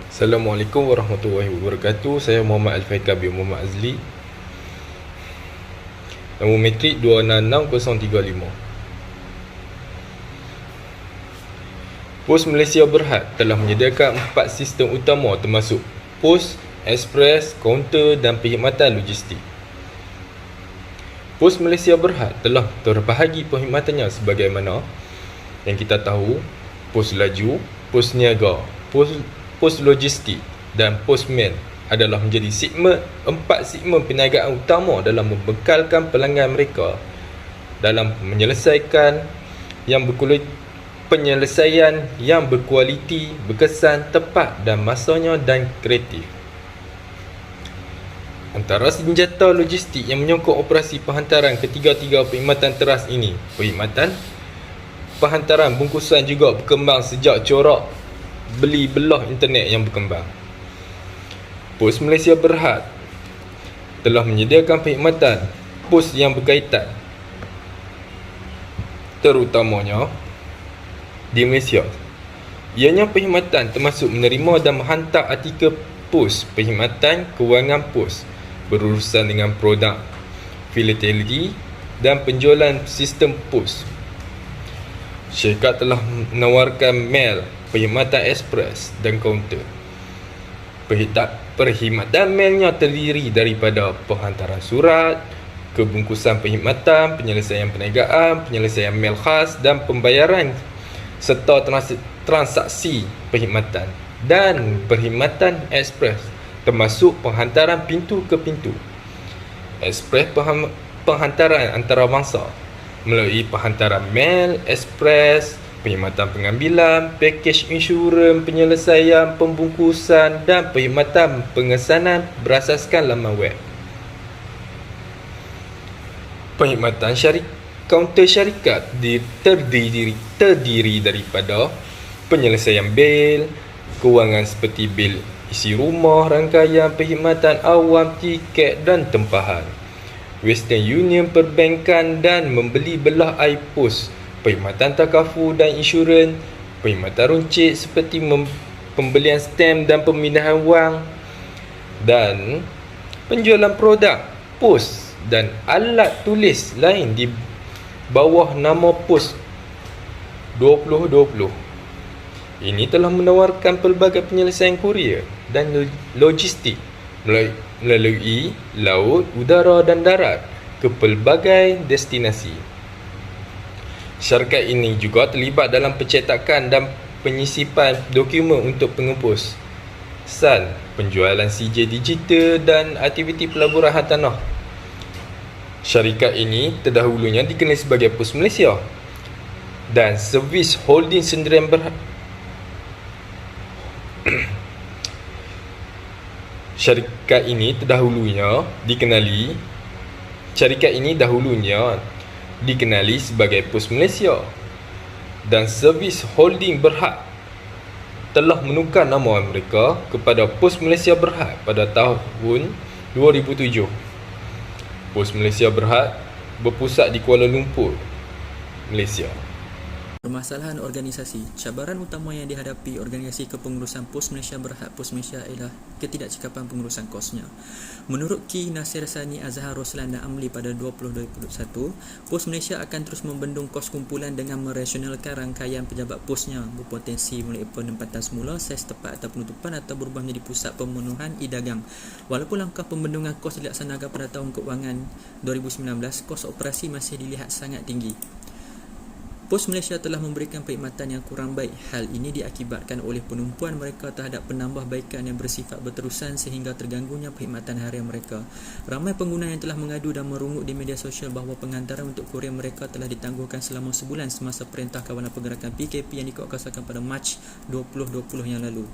Assalamualaikum warahmatullahi wabarakatuh. Saya Muhammad Al-Faikar bin Muhammad Azli. Nombor metrik 266035. Pos Malaysia Berhad telah menyediakan 4 sistem utama termasuk pos, ekspres, kaunter dan perkhidmatan logistik. Pos Malaysia Berhad telah terbahagi perkhidmatannya sebagaimana yang kita tahu: pos laju, pos niaga, pos logistik dan pos mail adalah menjadi empat segmen perniagaan utama dalam membekalkan pelanggan mereka dalam penyelesaian yang berkualiti, berkesan, tepat dan masanya dan kreatif. Antara senjata logistik yang menyokong operasi penghantaran ketiga-tiga perkhidmatan teras ini, perkhidmatan penghantaran bungkusan juga berkembang sejak corak beli belah internet yang berkembang. Pos Malaysia Berhad telah menyediakan perkhidmatan pos yang berkaitan, terutamanya di Malaysia. Ianya perkhidmatan termasuk menerima dan menghantar artikel pos, perkhidmatan kewangan pos, berurusan dengan produk, fidelity dan penjualan sistem pos. Syarikat telah menawarkan mail, perkhidmatan ekspres dan kaunter. Perkhidmatan mailnya terdiri daripada penghantaran surat, kebungkusan perkhidmatan, penyelesaian perniagaan, penyelesaian mail khas dan pembayaran serta transaksi perkhidmatan, dan perkhidmatan ekspres termasuk penghantaran pintu ke pintu. Ekspres penghantaran antarabangsa melalui penghantaran mail ekspres, perkhidmatan pengambilan, pakej insurans, penyelesaian pembungkusan dan perkhidmatan pengesanan berasaskan laman web. Perkhidmatan kaunter syarikat terdiri daripada penyelesaian bil, kewangan seperti bil isi rumah, rangkaian perkhidmatan awam, tiket dan tempahan, Western Union perbankan dan membeli belah iPos, perkhidmatan takaful dan insurans, perkhidmatan runcit seperti pembelian stamp dan pemindahan wang, dan penjualan produk pos dan alat tulis lain di bawah nama pos 2020. Ini telah menawarkan pelbagai penyelesaian kurier dan logistik melalui laut, udara dan darat ke pelbagai destinasi. Syarikat ini juga terlibat dalam pencetakan dan penyisipan dokumen untuk pengepusan, penjualan sijil digital dan aktiviti pelaburan hartanah. Syarikat ini terdahulunya dikenali sebagai Pos Malaysia dan Servis Holding Sdn Berhad. Syarikat ini dahulunya dikenali sebagai Pos Malaysia dan Servis Holding Berhad telah menukar nama mereka kepada Pos Malaysia Berhad pada tahun 2007. Pos Malaysia Berhad berpusat di Kuala Lumpur, Malaysia. Permasalahan organisasi. Cabaran utama yang dihadapi organisasi kepengurusan Pos Malaysia Berhad Pos Malaysia ialah ketidakcekapan pengurusan kosnya. Menurut Ki Nasir Sani Azhar Roslan dan Amli pada 2021, Pos Malaysia akan terus membendung kos kumpulan dengan merasionalkan rangkaian pejabat posnya, berpotensi mulai penempatan semula, saiz tepat atau penutupan atau berubah menjadi pusat pemenuhan e-dagang. Walaupun langkah pembendungan kos dilaksanakan pada tahun kewangan 2019, kos operasi masih dilihat sangat tinggi. Pos Malaysia telah memberikan perkhidmatan yang kurang baik. Hal ini diakibatkan oleh penumpuan mereka terhadap penambahbaikan yang bersifat berterusan sehingga terganggunya perkhidmatan harian mereka. Ramai pengguna yang telah mengadu dan merungut di media sosial bahawa penghantaran untuk kurier mereka telah ditangguhkan selama sebulan semasa Perintah Kawalan Pergerakan PKP yang dikuatkuasakan pada Mac 2020 yang lalu.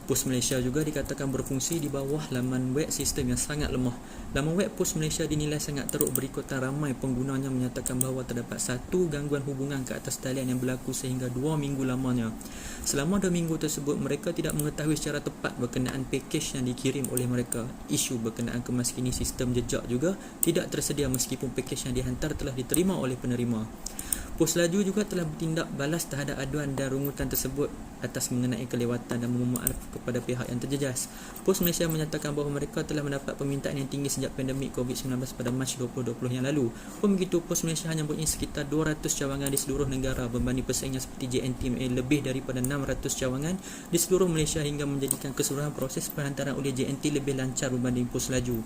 Pos Malaysia juga dikatakan berfungsi di bawah laman web sistem yang sangat lemah. Laman web Pos Malaysia dinilai sangat teruk berikutan ramai penggunanya menyatakan bahawa terdapat satu gangguan hubungan ke atas talian yang berlaku sehingga 2 minggu lamanya. Selama 2 minggu tersebut, mereka tidak mengetahui secara tepat berkenaan pakej yang dikirim oleh mereka. Isu berkenaan kemas kini sistem jejak juga tidak tersedia meskipun pakej yang dihantar telah diterima oleh penerima. Pos Laju juga telah bertindak balas terhadap aduan dan rungutan tersebut atas mengenai kelewatan dan memohon maaf kepada pihak yang terjejas. Pos Malaysia menyatakan bahawa mereka telah mendapat permintaan yang tinggi sejak pandemik COVID-19 pada Mac 2020 yang lalu. Pun begitu, Pos Malaysia hanya mempunyai sekitar 200 cawangan di seluruh negara berbanding pesaingnya seperti JNT lebih daripada 600 cawangan di seluruh Malaysia hingga menjadikan keseluruhan proses penghantaran oleh JNT lebih lancar berbanding pos laju.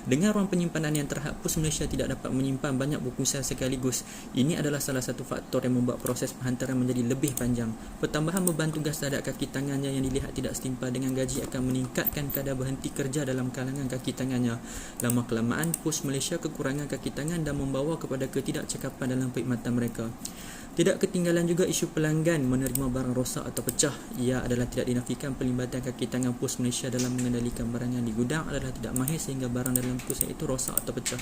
Dengan ruang penyimpanan yang terhad, Pos Malaysia tidak dapat menyimpan banyak bungkusan sekaligus. Ini adalah salah satu faktor yang membuat proses penghantaran menjadi lebih panjang. Pertambahan beban tugas terhadap kaki tangannya yang dilihat tidak setimpal dengan gaji akan meningkatkan kadar berhenti kerja dalam kalangan kaki tangannya. Lama-kelamaan, Pos Malaysia kekurangan kaki tangan dan membawa kepada ketidakcakapan dalam perkhidmatan mereka. Tidak ketinggalan juga isu pelanggan menerima barang rosak atau pecah. Ia adalah tidak dinafikan pelibatan kaki tangan Pos Malaysia dalam mengendalikan barang yang di gudang adalah tidak mahir sehingga barang dalam pusat itu rosak atau pecah.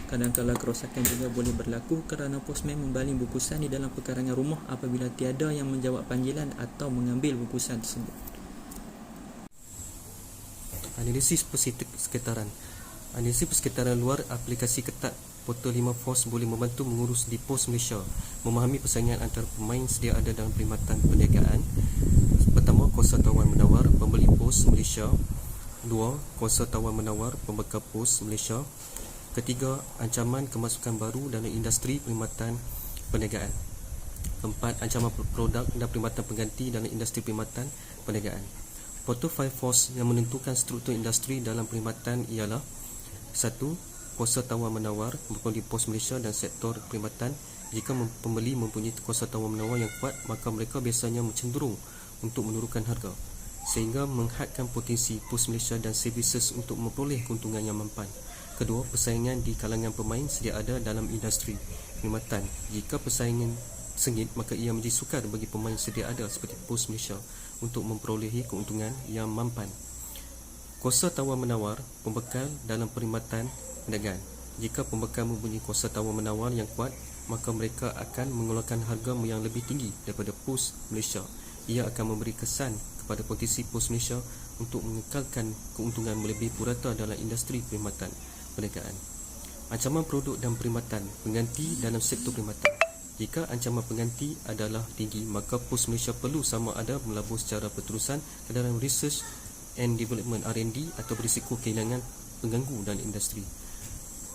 Kadang-kadang kerosakan juga boleh berlaku kerana postman membaling bungkusan di dalam pekarangan rumah apabila tiada yang menjawab panggilan atau mengambil bungkusan tersebut. Analisis persekitaran. Analisis persekitaran luar aplikasi ketat Portal 5 Force boleh membantu mengurus di Pos Malaysia, memahami persaingan antara pemain sedia ada dalam perkhidmatan perniagaan. Pertama, kuasa tawar menawar pembeli Pos Malaysia. Dua, kuasa tawar menawar pembekal Pos Malaysia. Ketiga, ancaman kemasukan baru dalam industri perkhidmatan perniagaan. Empat, ancaman produk dan perkhidmatan pengganti dalam industri perkhidmatan perniagaan. Portal 5 Force yang menentukan struktur industri dalam perkhidmatan ialah: 1. Kuasa tawar-menawar di Pos Malaysia dan sektor perkhidmatan. Jika pembeli mempunyai kuasa tawar-menawar yang kuat, maka mereka biasanya cenderung untuk menurunkan harga, sehingga menghadkan potensi Pos Malaysia dan services untuk memperoleh keuntungan yang mampan. Kedua, persaingan di kalangan pemain sedia ada dalam industri perkhidmatan. Jika persaingan sengit, maka ia menjadi sukar bagi pemain sedia ada seperti Pos Malaysia untuk memperolehi keuntungan yang mampan. Kuasa tawar-menawar pembekal dalam perkhidmatan perniagaan. Jika pembekal mempunyai kuasa tawar-menawar yang kuat, maka mereka akan mengeluarkan harga yang lebih tinggi daripada Pos Malaysia. Ia akan memberi kesan kepada potensi Pos Malaysia untuk mengekalkan keuntungan melebihi purata dalam industri perkhidmatan perniagaan. Ancaman produk dan perkhidmatan pengganti dalam sektor perkhidmatan. Jika ancaman pengganti adalah tinggi, maka Pos Malaysia perlu sama ada melabur secara berterusan ke dalam research and development R&D atau berisiko kehilangan pengganggu dalam industri.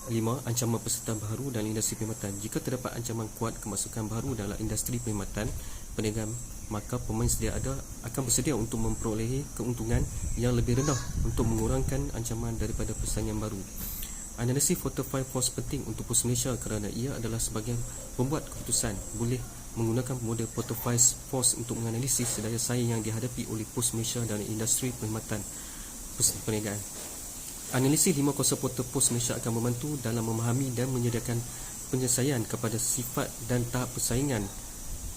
5. Ancaman peserta baru dalam industri perkhidmatan. Jika terdapat ancaman kuat kemasukan baru dalam industri perkhidmatan perniagaan, maka pemain sedia ada akan bersedia untuk memperolehi keuntungan yang lebih rendah untuk mengurangkan ancaman daripada persaingan baru. Analisis Portal 5 Force penting untuk Pos Malaysia kerana ia adalah sebagai pembuat keputusan boleh menggunakan model Portal 5 Force untuk menganalisis daya saing yang dihadapi oleh Pos Malaysia dalam industri perkhidmatan perniagaan. Analisis 5 kuasa portal Pos Malaysia akan membantu dalam memahami dan menyediakan penyelesaian kepada sifat dan tahap persaingan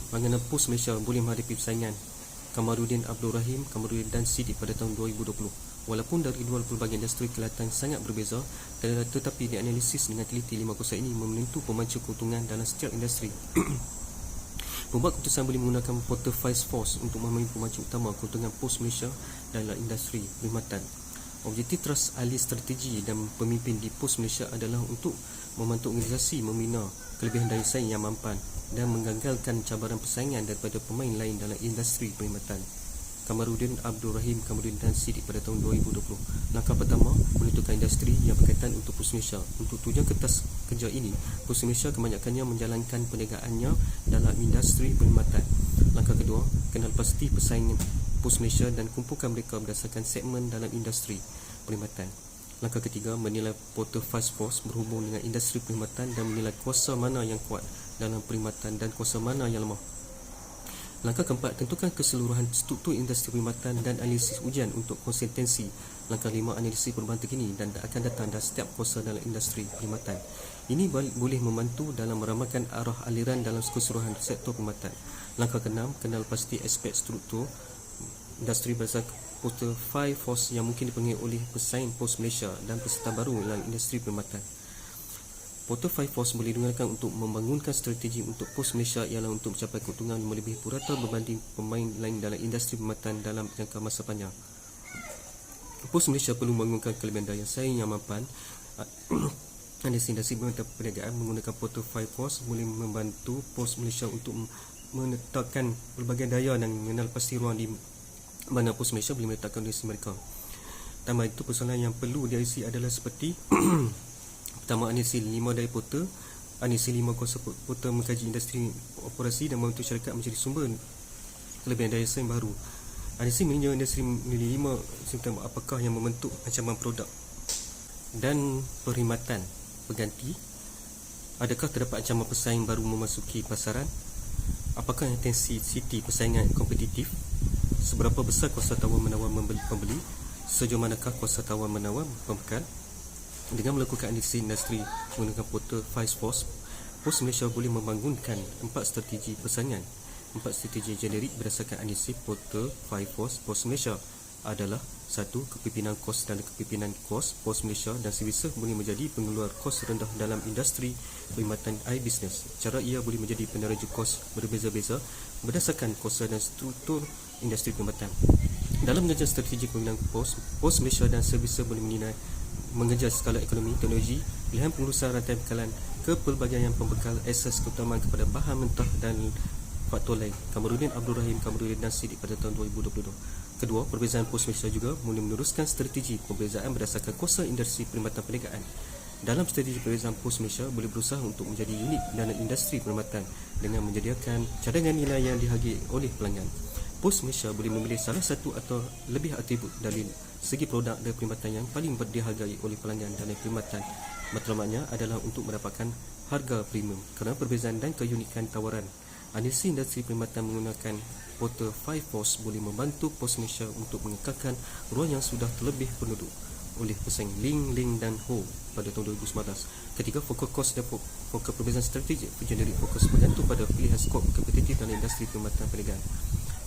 bagaimana Pos Malaysia boleh menghadapi persaingan Kamarudin Abdul Rahim, Kamarudin dan Siddiq pada tahun 2020. Walaupun dari dua pelbagai industri kelihatan sangat berbeza, tetapi dianalisis dengan teliti 5 kuasa ini menentu pemacu keuntungan dalam setiap industri. Pembuat keputusan boleh menggunakan Portal 5 Force untuk memahami pemacu utama keuntungan Pos Malaysia dalam industri perkhidmatan. Objektif teras ahli strategi dan pemimpin di Pos Malaysia adalah untuk membantu organisasi membina kelebihan daya saing yang mampan dan menggagalkan cabaran persaingan daripada pemain lain dalam industri perkhidmatan. Kamarudin Abdul Rahim, Kamarudin dan Siddiq pada tahun 2020. Langkah pertama, menentukan industri yang berkaitan untuk Pos Malaysia. Untuk tujuan kertas kerja ini, Pos Malaysia kebanyakannya menjalankan perniagaannya dalam industri perkhidmatan. Langkah kedua, kenal pasti persaingan Pos Malaysia dan kumpulkan mereka berdasarkan segmen dalam industri perkhidmatan. Langkah ketiga, menilai Portal 5 Force berhubung dengan industri perkhidmatan dan menilai kuasa mana yang kuat dalam perkhidmatan dan kuasa mana yang lemah. Langkah keempat, tentukan keseluruhan struktur industri perkhidmatan dan analisis ujian untuk konsistensi. Langkah lima, analisis perubahan terkini dan akan datang dari setiap kuasa dalam industri perkhidmatan. Ini boleh membantu dalam meramalkan arah aliran dalam keseluruhan sektor perkhidmatan. Langkah keenam, kenal pasti aspek struktur industri berdasarkan Portal 5 Force yang mungkin dipenuhi oleh pesaing Pos Malaysia dan peserta baru dalam industri perkhidmatan. Portal 5 Force boleh digunakan untuk membangunkan strategi untuk Pos Malaysia ialah untuk mencapai keuntungan melebihi purata berbanding pemain lain dalam industri perkhidmatan dalam jangka masa panjang. Pos Malaysia perlu membangunkan kelebihan daya saing yang mampan. Industri perkhidmatan perniagaan menggunakan Portal 5 Force boleh membantu Pos Malaysia untuk menetapkan pelbagai daya dan mengenal pasti ruang di mana Pos Malaysia boleh meletakkan organisasi mereka. Tambah itu, persoalan yang perlu diisi adalah seperti pertama, analisis 5 daya portal. Analisis 5 kuasa portal mengkaji industri operasi dan membantu syarikat menjadi sumber kelebihan daya saing baru. Analisis meninjau industri melalui 5 sistem apakah yang membentuk ancaman produk dan perkhidmatan berganti. Adakah terdapat ancaman pesaing baru memasuki pasaran? Apakah intensiti persaingan kompetitif? Seberapa besar kuasa tawar-menawar pembeli? Sejauh manakah kuasa tawar-menawar pembekal? Dengan melakukan analisis industri menggunakan portal Force, Pos Malaysia boleh membangunkan 4 strategi persaingan. 4 strategi generik berdasarkan analisis portal Force Pos Malaysia adalah: 1. Kepimpinan kos dan kepimpinan kos Pos Malaysia dan Services boleh menjadi pengeluar kos rendah dalam industri perkhidmatan e-business. Cara ia boleh menjadi peneraja kos berbeza-beza berdasarkan kuasa dan struktur industri perkhidmatan. Dalam mengejar strategi penggunaan Pos Malaysia dan Services boleh mengejar skala ekonomi, teknologi, pilihan pengurusan rantai bekalan, kepelbagaian pembekal, akses keutamaan kepada bahan mentah dan faktor lain. Kamarudin Abdul Rahim Kamarudin dan Siddiq pada tahun 2022. Kedua, perbezaan Pos Malaysia juga boleh meneruskan strategi pembezaan berdasarkan kuasa industri perkhidmatan perniagaan. Dalam strategi perbezaan, Pos Malaysia boleh berusaha untuk menjadi unik dalam industri perkhidmatan dengan menyediakan cadangan nilai yang dihargai oleh pelanggan. Pos Malaysia boleh memilih salah satu atau lebih atribut dari segi produk dan perkhidmatan yang paling dihargai oleh pelanggan dalam perkhidmatan. Matlamatnya adalah untuk mendapatkan harga premium kerana perbezaan dan keunikan tawaran. Analisis industri perkhidmatan menggunakan portal Force boleh membantu Pos Malaysia untuk mengekalkan ruang yang sudah terlebih penduduk oleh pesaing Ling dan Ho pada tahun 2019. Ketiga, fokus kos dan fokus perbezaan strategik generik fokus bergantung pada pilihan skop kompetitif dalam industri perkhidmatan perniagaan.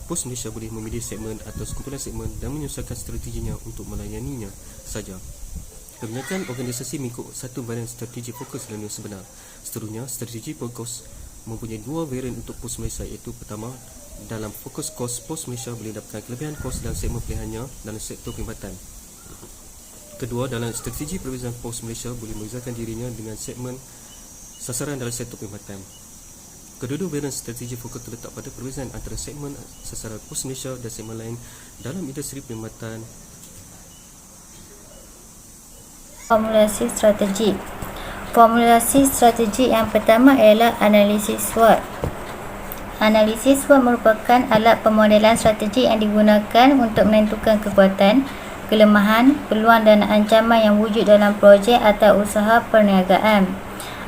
Pos Malaysia boleh memilih segmen atau sekumpulan segmen dan menyesuaikan strateginya untuk melayaninya saja. Kebanyakan organisasi mengikut satu varian strategi fokus dalam dunia sebenar. Seterusnya, strategi fokus mempunyai 2 varian untuk Pos Malaysia, iaitu pertama, dalam fokus kos, Pos Malaysia boleh dapatkan kelebihan kos dalam segmen pilihannya dalam sektor perkhidmatan. Kedua, dalam strategi perbezaan, Pos Malaysia boleh membezakan dirinya dengan segmen sasaran dalam sektor perkhidmatan. Kedua-dua varian strategi fokus terletak pada perbezaan antara segmen sasaran Pos Malaysia dan segmen lain dalam industri perkhidmatan. Formulasi strategi yang pertama ialah analisis SWOT. Analisis SWOT merupakan alat pemodelan strategi yang digunakan untuk menentukan kekuatan, kelemahan, peluang dan ancaman yang wujud dalam projek atau usaha perniagaan.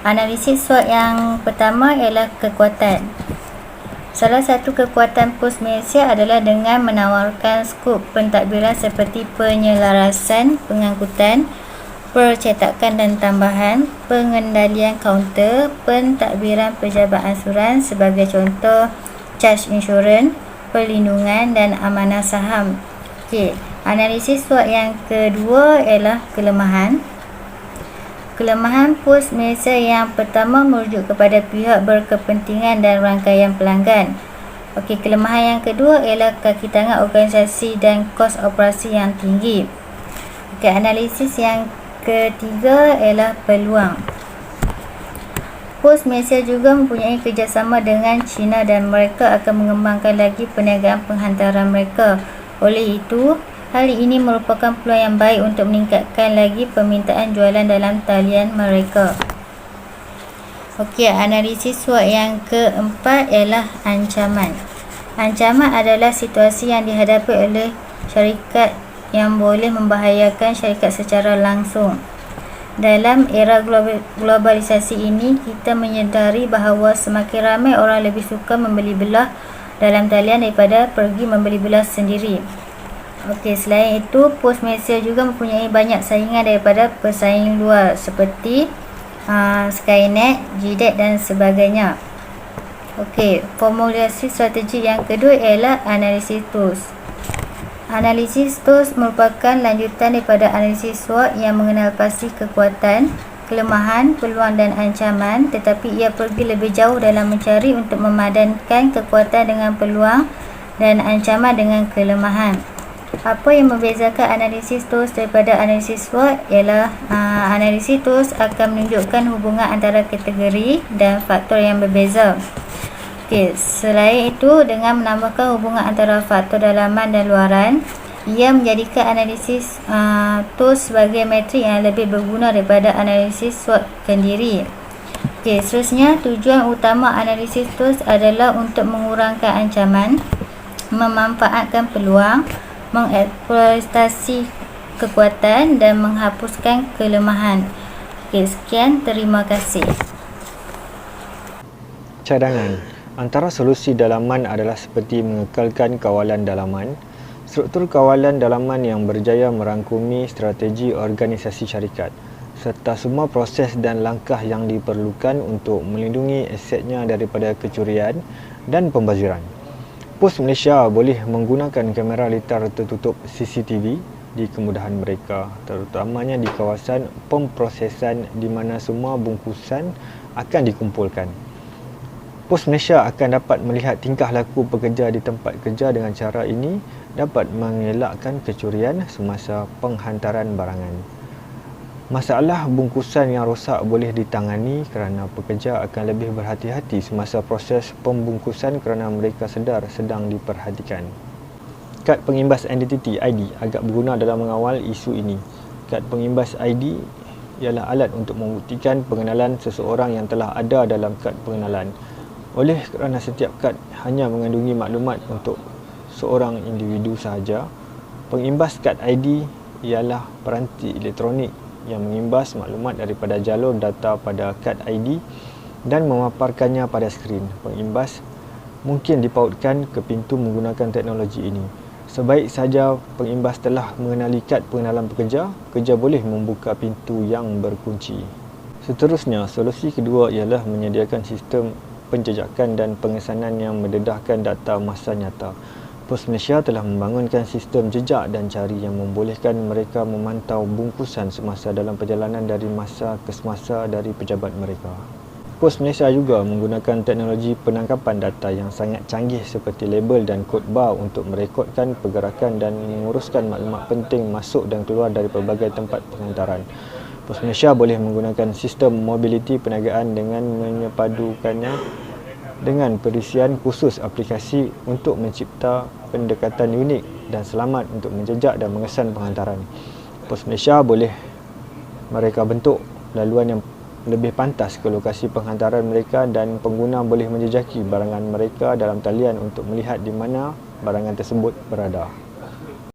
Analisis SWOT yang pertama ialah kekuatan. Salah satu kekuatan Pos Malaysia adalah dengan menawarkan skop pentadbiran seperti penyelarasan pengangkutan, percetakan dan tambahan, pengendalian kaunter, pentadbiran pejabat ansuran sebagai contoh, charge insurans, perlindungan dan amanah saham. Okey, analisis SWOT yang kedua ialah kelemahan. Kelemahan Pos Malaysia yang pertama merujuk kepada pihak berkepentingan dan rangkaian pelanggan. Okey, kelemahan yang kedua ialah kaki tangan organisasi dan kos operasi yang tinggi. Okey, analisis yang ketiga ialah peluang. Pos Malaysia juga mempunyai kerjasama dengan China dan mereka akan mengembangkan lagi perniagaan penghantaran mereka. Oleh itu, hal ini merupakan peluang yang baik untuk meningkatkan lagi permintaan jualan dalam talian mereka. Okey, analisis SWOT yang keempat ialah ancaman. Ancaman adalah situasi yang dihadapi oleh syarikat yang boleh membahayakan syarikat secara langsung. Dalam era globalisasi ini, kita menyedari bahawa semakin ramai orang lebih suka membeli belah dalam talian daripada pergi membeli belah sendiri. Okey, selain itu, Pos Malaysia juga mempunyai banyak saingan daripada pesaing luar seperti Skynet, GDET dan sebagainya. Okey, formulasi strategi yang kedua ialah analisis tools. Analisis tools merupakan lanjutan daripada analisis SWOT yang mengenal pasti kekuatan, kelemahan, peluang dan ancaman, tetapi ia pergi lebih jauh dalam mencari untuk memadankan kekuatan dengan peluang dan ancaman dengan kelemahan. Apa yang membezakan analisis tools daripada analisis SWOT ialah analisis tools akan menunjukkan hubungan antara kategori dan faktor yang berbeza. Okey, selain itu, dengan menambahkan hubungan antara faktor dalaman dan luaran, ia menjadikan analisis tools sebagai metrik yang lebih berguna daripada analisis SWOT kendiri. Okey, seterusnya, tujuan utama analisis tools adalah untuk mengurangkan ancaman, memanfaatkan peluang, mengeksploitasi kekuatan dan menghapuskan kelemahan. Okey, sekian, terima kasih. Cadangan. Antara solusi dalaman adalah seperti mengekalkan kawalan dalaman. Struktur kawalan dalaman yang berjaya merangkumi strategi organisasi syarikat serta semua proses dan langkah yang diperlukan untuk melindungi asetnya daripada kecurian dan pembaziran. Pos Malaysia boleh menggunakan kamera litar tertutup CCTV di kemudahan mereka, terutamanya di kawasan pemprosesan di mana semua bungkusan akan dikumpulkan. Pos Malaysia akan dapat melihat tingkah laku pekerja di tempat kerja. Dengan cara ini dapat mengelakkan kecurian semasa penghantaran barangan. Masalah bungkusan yang rosak boleh ditangani kerana pekerja akan lebih berhati-hati semasa proses pembungkusan kerana mereka sedar sedang diperhatikan. Kad pengimbas identiti ID agak berguna dalam mengawal isu ini. Kad pengimbas ID ialah alat untuk membuktikan pengenalan seseorang yang telah ada dalam kad pengenalan. Oleh kerana setiap kad hanya mengandungi maklumat untuk seorang individu sahaja, pengimbas kad ID ialah peranti elektronik yang mengimbas maklumat daripada jalur data pada kad ID dan memaparkannya pada skrin. Pengimbas mungkin dipautkan ke pintu menggunakan teknologi ini. Sebaik saja pengimbas telah mengenali kad pengenalan pekerja, pekerja boleh membuka pintu yang berkunci. Seterusnya, solusi kedua ialah menyediakan sistem penjejakan dan pengesanan yang mendedahkan data masa nyata. Pos Malaysia telah membangunkan sistem jejak dan cari yang membolehkan mereka memantau bungkusan semasa dalam perjalanan dari masa ke semasa dari pejabat mereka. Pos Malaysia juga menggunakan teknologi penangkapan data yang sangat canggih seperti label dan kod bar untuk merekodkan pergerakan dan menguruskan maklumat penting masuk dan keluar dari pelbagai tempat penghantaran. Pos Malaysia boleh menggunakan sistem mobiliti perniagaan dengan menyepadukannya dengan perisian khusus aplikasi untuk mencipta pendekatan unik dan selamat untuk menjejak dan mengesan penghantaran. Pos Malaysia boleh mereka bentuk laluan yang lebih pantas ke lokasi penghantaran mereka dan pengguna boleh menjejaki barangan mereka dalam talian untuk melihat di mana barangan tersebut berada.